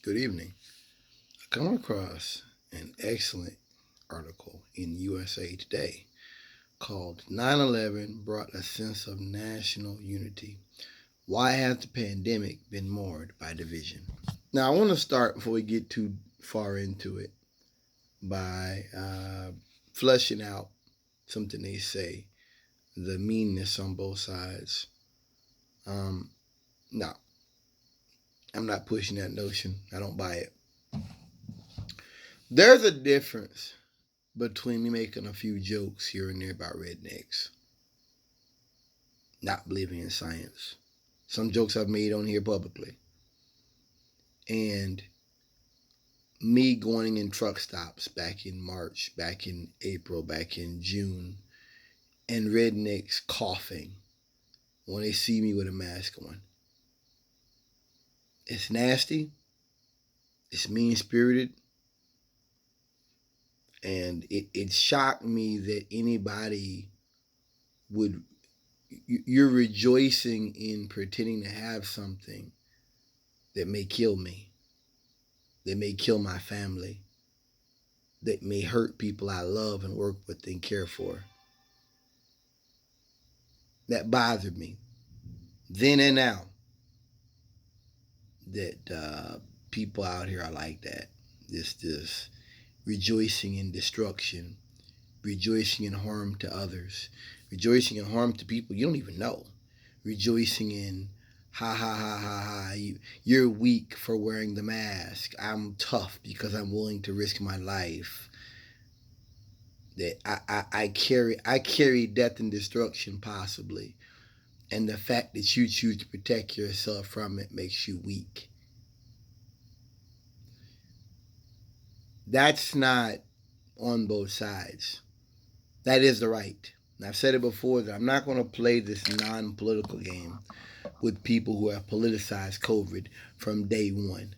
Good evening. I come across an excellent article in USA Today called 9/11 Brought a Sense of National Unity. Why has the pandemic been marred by division? Now, I want to start before we get too far into it by fleshing out something they say the meanness on both sides. Um, no, I'm not pushing that notion. I don't buy it. There's a difference between me making a few jokes here and there about rednecks, not believing in science. Some jokes I've made on here publicly. And me going in truck stops back in March, back in April, back in June, and rednecks coughing when they see me with a mask on. It's nasty. It's mean spirited. And it shocked me that anybody would. You're rejoicing in pretending to have something that may kill me, that may kill my family, that may hurt people I love and work with and care for. That bothered me then and now, that people out here are like that. This rejoicing in destruction, rejoicing in harm to others, rejoicing in harm to people you don't even know, rejoicing in ha ha ha ha ha. You're weak for wearing the mask. I'm tough because I'm willing to risk my life. That I carry death and destruction possibly, and the fact that you choose to protect yourself from it makes you weak. That's not on both sides. That is the right. And I've said it before that I'm not going to play this non-political game with people who have politicized COVID from day one.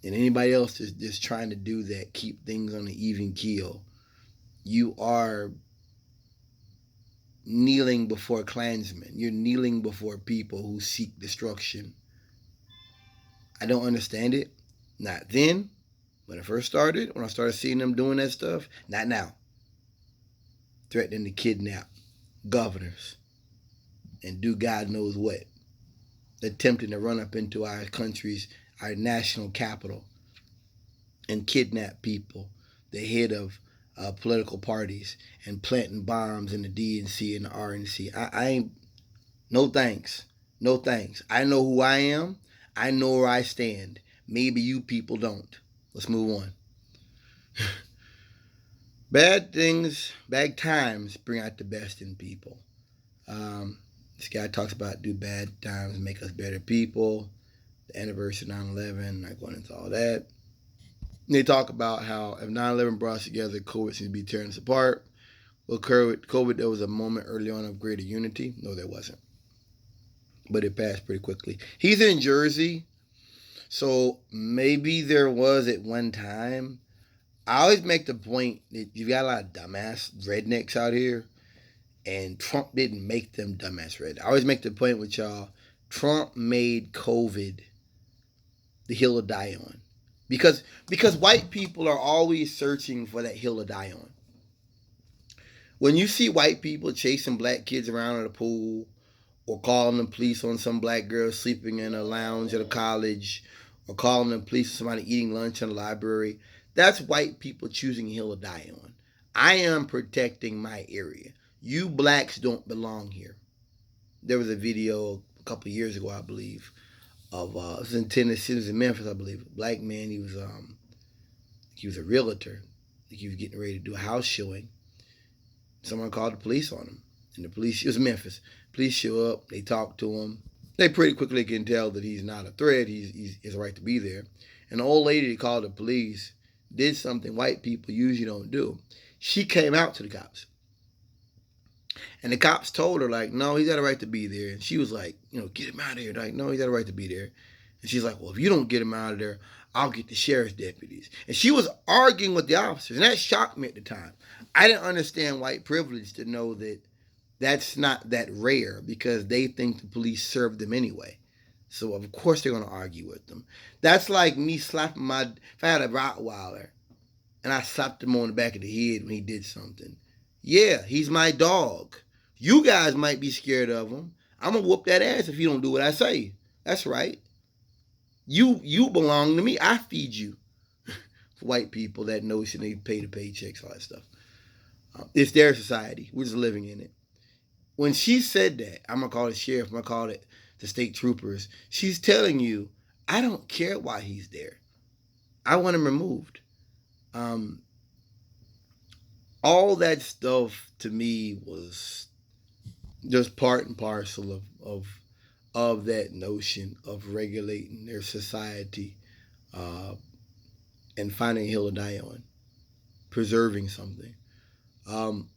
And anybody else is just trying to do that, keep things on an even keel. You are kneeling before Klansmen. You're kneeling before people who seek destruction. I don't understand it. Not then, when I first started, when I started seeing them doing that stuff. Not now. Threatening to kidnap governors and do God knows what. Attempting to run up into our country's, our national capital and kidnap people, the head of political parties, and planting bombs in the DNC and the RNC. I ain't, no thanks. No thanks. I know who I am. I know where I stand. Maybe you people don't. Let's move on. Bad things, bad times bring out the best in people. This guy talks about do bad times make us better people. The anniversary of 9/11, not going into all that. And they talk about how if 9/11 brought us together, COVID seems to be tearing us apart. Well, COVID, there was a moment early on of greater unity. No, there wasn't. But it passed pretty quickly. He's in Jersey, so maybe there was at one time. I always make the point that you've got a lot of dumbass rednecks out here, and Trump didn't make them dumbass rednecks. I always make the point with y'all, Trump made COVID the hill to die on. Because white people are always searching for that hill to die on. When you see white people chasing black kids around at a pool, or calling the police on some black girl sleeping in a lounge at a college, or calling the police on somebody eating lunch in a library, that's white people choosing a hill to die on. I am protecting my area. You blacks don't belong here. There was a video a couple of years ago, I believe, of it was in Tennessee, it was in Memphis, I believe. A black man, he was a realtor. He was getting ready to do a house showing. Someone called the police on him, and the police, it was Memphis. Police show up, they talk to him. They pretty quickly can tell that he's not a threat. He has a right to be there. And the old lady that called the police did something white people usually don't do. She came out to the cops. And the cops told her, like, no, he's got a right to be there. And she was like, get him out of here. Like, no, he's got a right to be there. And she's like, well, if you don't get him out of there, I'll get the sheriff's deputies. And she was arguing with the officers. And that shocked me at the time. I didn't understand white privilege to know that that's not that rare because they think the police serve them anyway. So of course they're gonna argue with them. That's like me slapping if I had a Rottweiler and I slapped him on the back of the head when he did something. Yeah, he's my dog. You guys might be scared of him. I'm gonna whoop that ass if you don't do what I say. That's right. You belong to me. I feed you. White people, that notion they pay the paychecks, all that stuff. It's their society. We're just living in it. When she said that, I'm gonna call the sheriff. I'm gonna call it the state troopers. She's telling you, I don't care why he's there. I want him removed. Um, all that stuff to me was just part and parcel of that notion of regulating their society uh, and finding a hill to die on, preserving something. Um,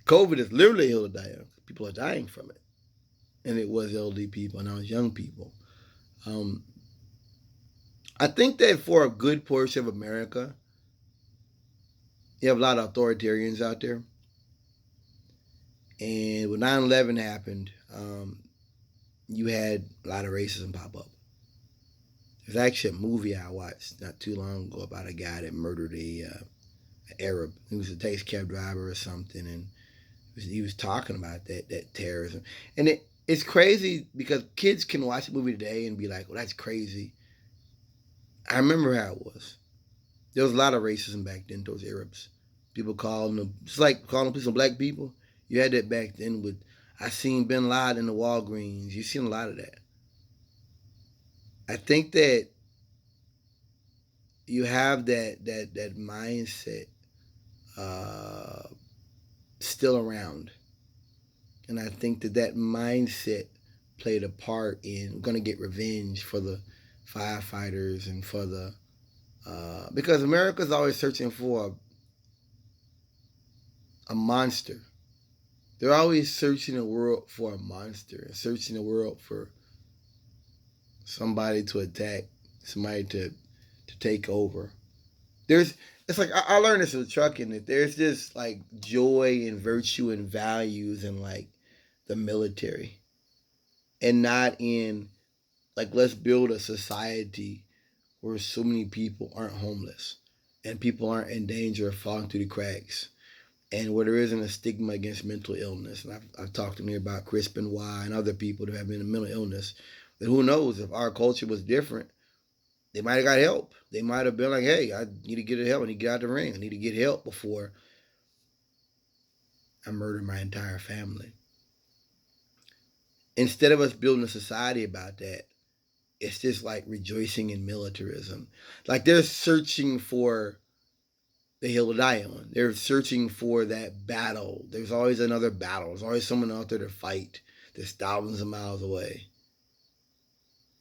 COVID is literally a hill to die on. People are dying from it, and it was elderly people, and now it's young people. Um, I think that for a good portion of America, you have a lot of authoritarians out there. And when 9/11 happened, you had a lot of racism pop up. There's actually a movie I watched not too long ago about a guy that murdered an Arab. He was a taxi cab driver or something, and he was talking about that terrorism. And it's crazy because kids can watch the movie today and be like, well, that's crazy. I remember how it was. There was a lot of racism back then towards Arabs. People calling them, it's like calling people black people. You had that back then with, I seen Bin Laden in the Walgreens. You seen a lot of that. I think that you have that mindset still around, and I think that mindset played a part in going to get revenge for the firefighters and for the because America's always searching for a monster. They're always searching the world for a monster, searching the world for somebody to attack, somebody to take over. It's like I learned this with trucking that there's this like joy and virtue and values in like the military, and not in like let's build a society where so many people aren't homeless and people aren't in danger of falling through the cracks, and where there isn't a stigma against mental illness. And I've talked to me about Chris Benoit and other people that have been in mental illness. That who knows if our culture was different, they might have got help. They might have been like, hey, I need to get help. I need to get out the ring. I need to get help before I murder my entire family. Instead of us building a society about that, it's just like rejoicing in militarism. Like they're searching for the hill to die on. They're searching for that battle. There's always another battle. There's always someone out there to fight that's thousands of miles away.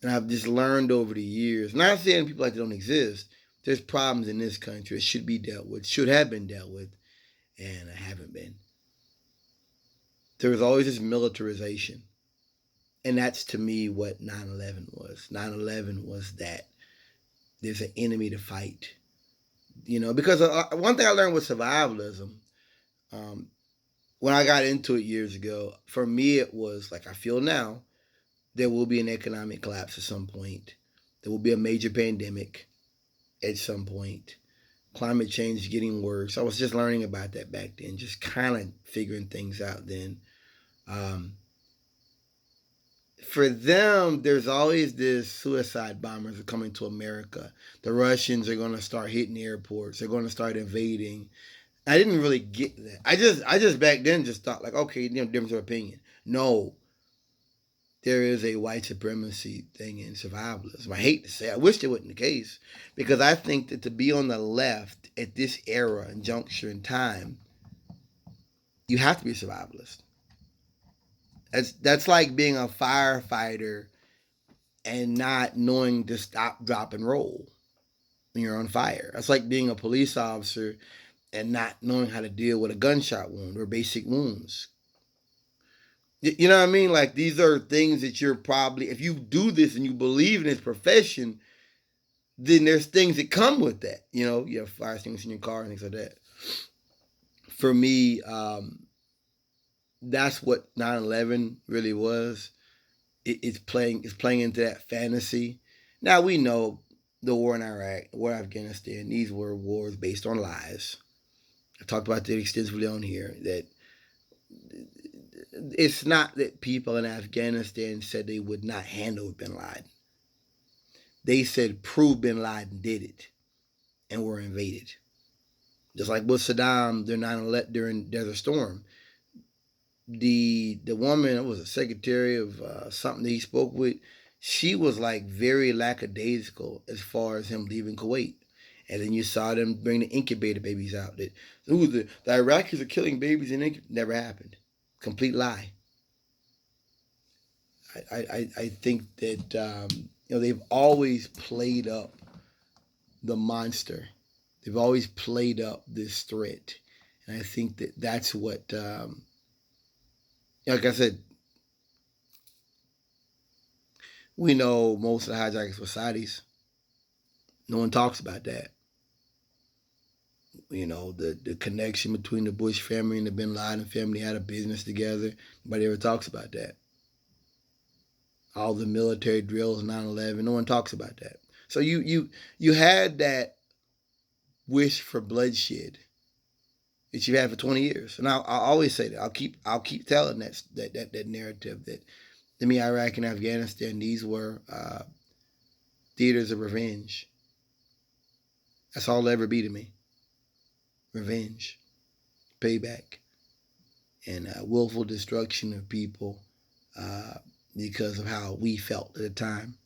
And I've just learned over the years, not saying people like they don't exist, there's problems in this country that should be dealt with, should have been dealt with, and haven't been. There was always this militarization. And that's to me what 9/11 was. 9/11 was that there's an enemy to fight. You know, because one thing I learned with survivalism, when I got into it years ago, for me it was like I feel now, there will be an economic collapse at some point. There will be a major pandemic at some point. Climate change is getting worse. I was just learning about that back then, just kind of figuring things out then. For them, there's always this suicide bombers are coming to America. The Russians are going to start hitting airports. They're going to start invading. I didn't really get that. I just back then just thought like, okay, difference of opinion. No, there is a white supremacy thing in survivalism. I hate to say it. I wish it wasn't the case because I think that to be on the left at this era and juncture in time, you have to be a survivalist. That's like being a firefighter and not knowing to stop, drop, and roll when you're on fire. That's like being a police officer and not knowing how to deal with a gunshot wound or basic wounds. You know what I mean? Like these are things that you're probably, if you do this and you believe in this profession, then there's things that come with that. You know, you have fire extinguishers in your car and things like that. For me, that's what 9/11 really was. It's playing into that fantasy. Now we know the war in Iraq, the war in Afghanistan. These were wars based on lies. I talked about that extensively on here. That it's not that people in Afghanistan said they would not handle Bin Laden. They said prove Bin Laden did it, and were invaded. Just like with Saddam during 9/11 during Desert Storm, the woman was a secretary of something that he spoke with. She was like very lackadaisical as far as him leaving Kuwait. And then you saw them bring the incubator babies out. That the Iraqis are killing babies and never happened. Complete lie. I think that they've always played up the monster. They've always played up this threat, and I think that that's what, like I said, we know most of the hijackers were Saudis. No one talks about that. The connection between the Bush family and the Bin Laden family had a business together. Nobody ever talks about that. All the military drills, 9/11, no one talks about that. So you had that wish for bloodshed that you've had for 20 years, and I'll always say that. I'll keep telling that narrative that to me, Iraq and Afghanistan, these were theaters of revenge. That's all it'll ever be to me. Revenge, payback, and willful destruction of people because of how we felt at the time.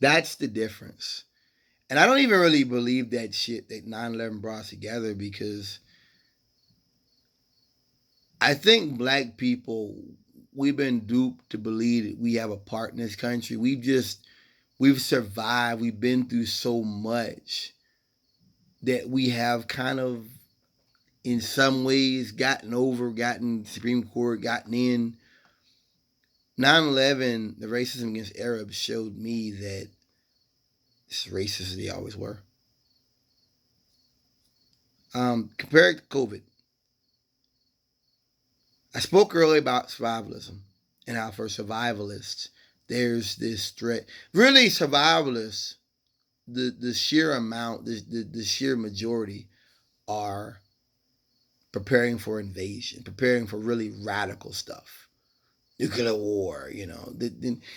That's the difference. And I don't even really believe that shit that 9/11 brought us together, because I think black people, we've been duped to believe that we have a part in this country. We've survived. We've been through so much that we have kind of, in some ways, gotten Supreme Court, gotten in. 9/11, the racism against Arabs showed me that it's racist as they always were. Compared to COVID, I spoke earlier about survivalism and how for survivalists, there's this threat. Really, survivalists, the sheer amount, the sheer majority are preparing for invasion, preparing for really radical stuff. Nuclear war,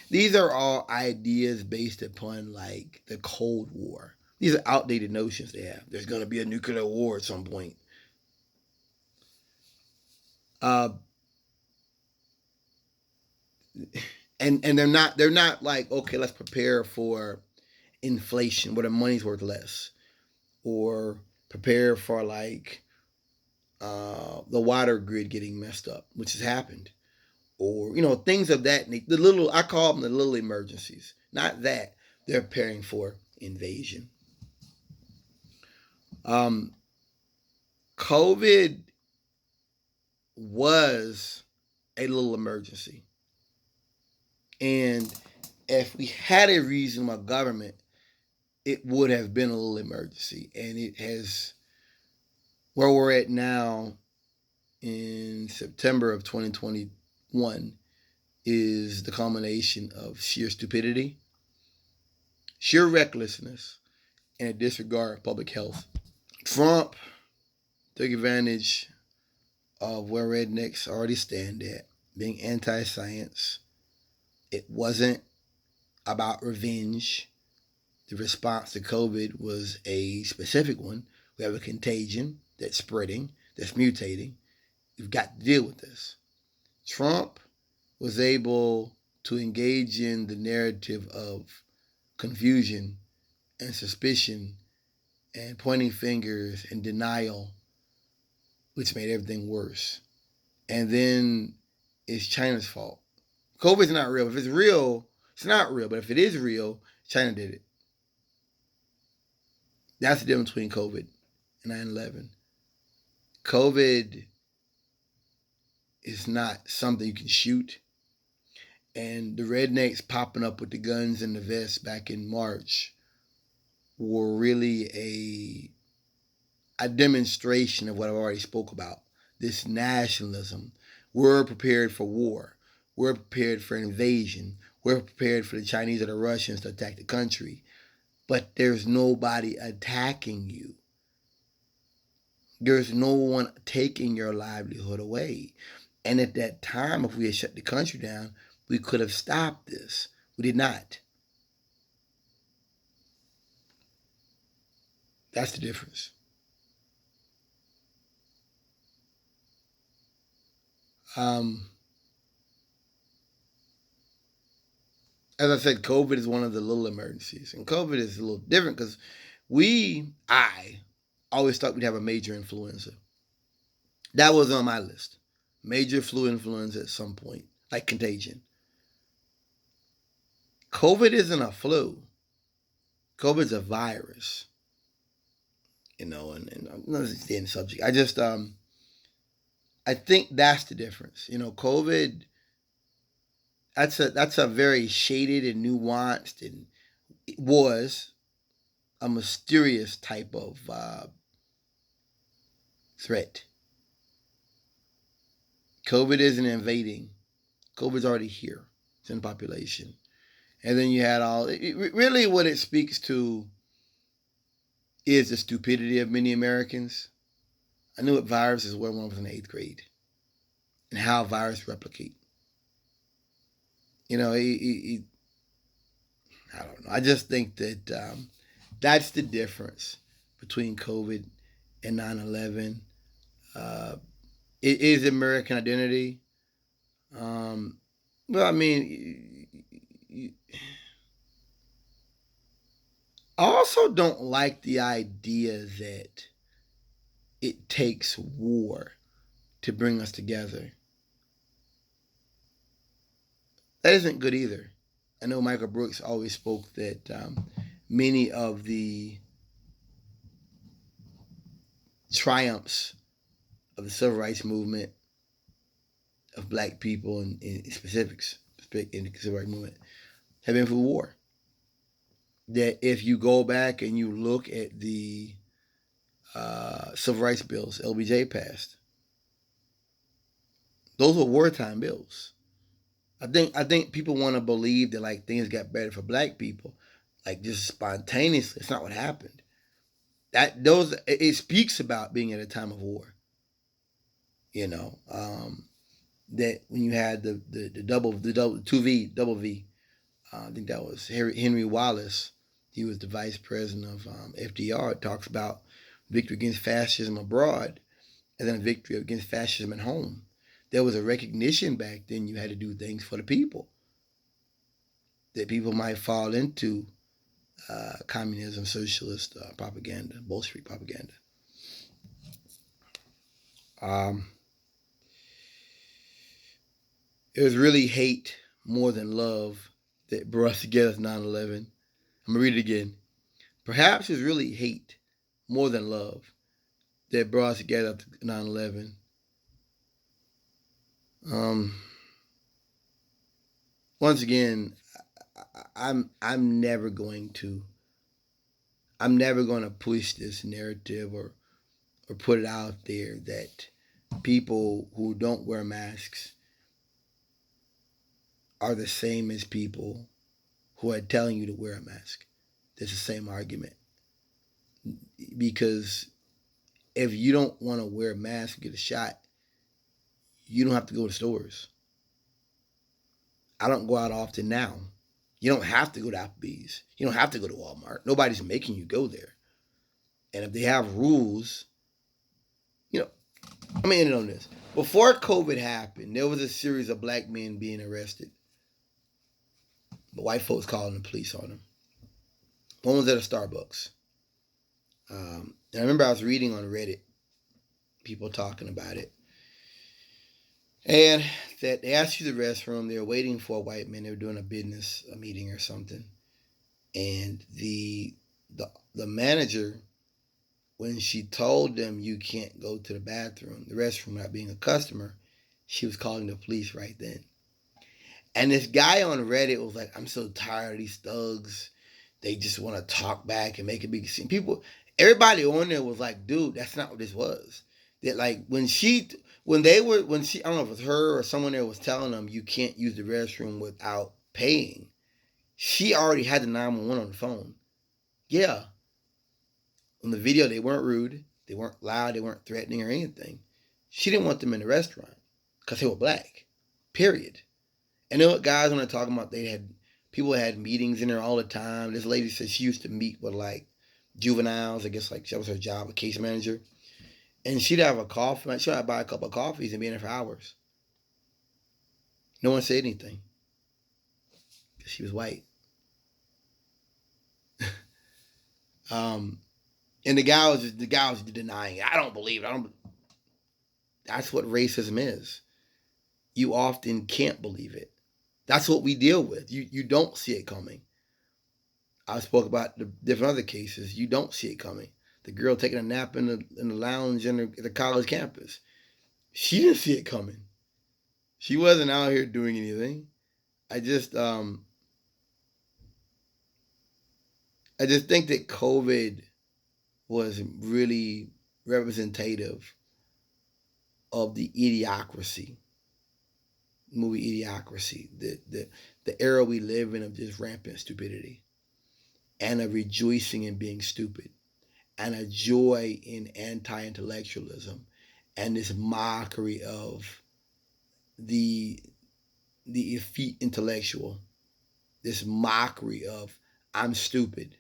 these are all ideas based upon like the Cold War. These are outdated notions they have. There's going to be a nuclear war at some point. And they're not like, okay, let's prepare for inflation where the money's worth less, or prepare for like the water grid getting messed up, which has happened, or things of that. I call them the little emergencies. Not that they're preparing for invasion. COVID was a little emergency, and if we had a reasonable government, it would have been a little emergency. And it has, where we're at now in September of 2021, is the culmination of sheer stupidity, sheer recklessness, and a disregard of public health. Trump took advantage of where rednecks already stand at, being anti-science. It wasn't about revenge. The response to COVID was a specific one. We have a contagion that's spreading, that's mutating. We've got to deal with this. Trump was able to engage in the narrative of confusion and suspicion and pointing fingers and denial, which made everything worse. And then it's China's fault. COVID's not real. If it's real, it's not real. But if it is real, China did it. That's the difference between COVID and 9/11. COVID is not something you can shoot. And the rednecks popping up with the guns and the vests back in March were really a demonstration of what I've already spoke about. this nationalism. We're prepared for war. We're prepared for invasion. We're prepared for the Chinese or the Russians to attack the country. But there's nobody attacking you. There's no one taking your livelihood away. And at that time, if we had shut the country down, we could have stopped this. We did not. That's the difference. As I said, COVID is one of the little emergencies. And COVID is a little different because I always thought we'd have a major influenza. That was on my list. Major flu influenza at some point, like contagion. COVID isn't a flu. COVID's a virus. And I'm not staying the subject. I think that's the difference. COVID, that's a very shaded and nuanced, and it was a mysterious type of threat. COVID isn't invading. COVID's already here. It's in the population. And then you had really what it speaks to is the stupidity of many Americans. I knew what viruses were when I was in the 8th grade and how viruses replicate. I don't know. I just think that that's the difference between COVID and 9/11. It is American identity. Well, I mean, I also don't like the idea that it takes war to bring us together. That isn't good either. I know Michael Brooks always spoke that many of the triumphs of the civil rights movement of black people in specifics in the civil rights movement have been for war. That if you go back and you look at the civil rights bills LBJ passed, those were wartime bills. I think people want to believe that like things got better for black people, like just spontaneously. It's not what happened. It speaks about being at a time of war. That when you had the 2V double V, I think that was Henry Wallace. He was the vice president of FDR. It talks about victory against fascism abroad, and then a victory against fascism at home. There was a recognition back then you had to do things for the people. That people might fall into communism, socialist propaganda, Bolshevik propaganda. It was really hate more than love that brought us together 9/11. I'm going to read it again. Perhaps it's really hate more than love that brought us together 9/11. Once again, I'm never going to push this narrative or put it out there that people who don't wear masks are the same as people who are telling you to wear a mask. It's the same argument. Because if you don't want to wear a mask and get a shot, you don't have to go to stores. I don't go out often now. You don't have to go to Applebee's. You don't have to go to Walmart. Nobody's making you go there. And if they have rules, I'm going to end on this. Before COVID happened, there was a series of black men being arrested. The white folks calling the police on them. One was at a Starbucks. And I remember I was reading on Reddit, people talking about it. And that they asked you the restroom. They were waiting for a white man. They were doing a meeting or something. And the manager, when she told them you can't go to the bathroom, the restroom, not being a customer, she was calling the police right then. And this guy on Reddit was like, I'm so tired of these thugs. They just want to talk back and make a big scene. Everybody on there was like, dude, that's not what this was. That like when when she, I don't know if it was her or someone there was telling them you can't use the restroom without paying, she already had the 911 on the phone. Yeah. On the video, they weren't rude, they weren't loud, they weren't threatening or anything. She didn't want them in the restaurant because they were black. Period. And you know what guys when they're talking about people had meetings in there all the time. This lady said she used to meet with like juveniles, I guess like that was her job, a case manager. And she'd have a coffee, she'd buy a couple of coffees and be in there for hours. No one said anything. Because she was white. And the guy was denying it. I don't believe it. That's what racism is. You often can't believe it. That's what we deal with. You don't see it coming. I spoke about the different other cases. You don't see it coming. The girl taking a nap in the lounge at the college campus. She didn't see it coming. She wasn't out here doing anything. I just think that COVID was really representative of the idiocracy, movie Idiocracy, the era we live in of just rampant stupidity, and a rejoicing in being stupid, and a joy in anti-intellectualism, and this mockery of the effete intellectual, this mockery of I'm stupid,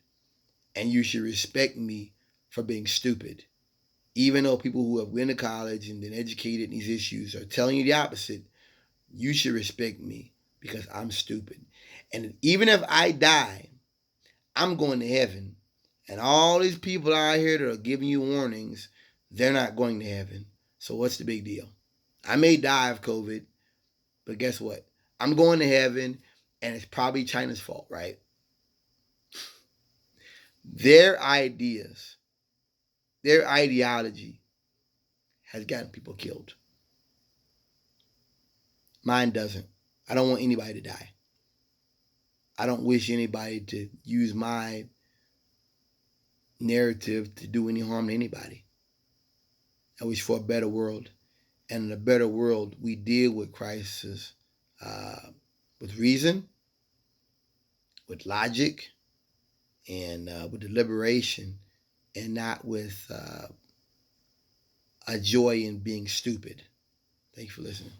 and you should respect me for being stupid. Even though people who have been to college and been educated in these issues are telling you the opposite, you should respect me because I'm stupid. And even if I die, I'm going to heaven. And all these people out here that are giving you warnings, they're not going to heaven. So what's the big deal? I may die of COVID, but guess what? I'm going to heaven, and it's probably China's fault, right? Their ideas, their ideology has gotten people killed. Mine doesn't. I don't want anybody to die. I don't wish anybody to use my narrative to do any harm to anybody. I wish for a better world. And in a better world, we deal with crises with reason, with logic, and with deliberation, and not with a joy in being stupid. Thank you for listening.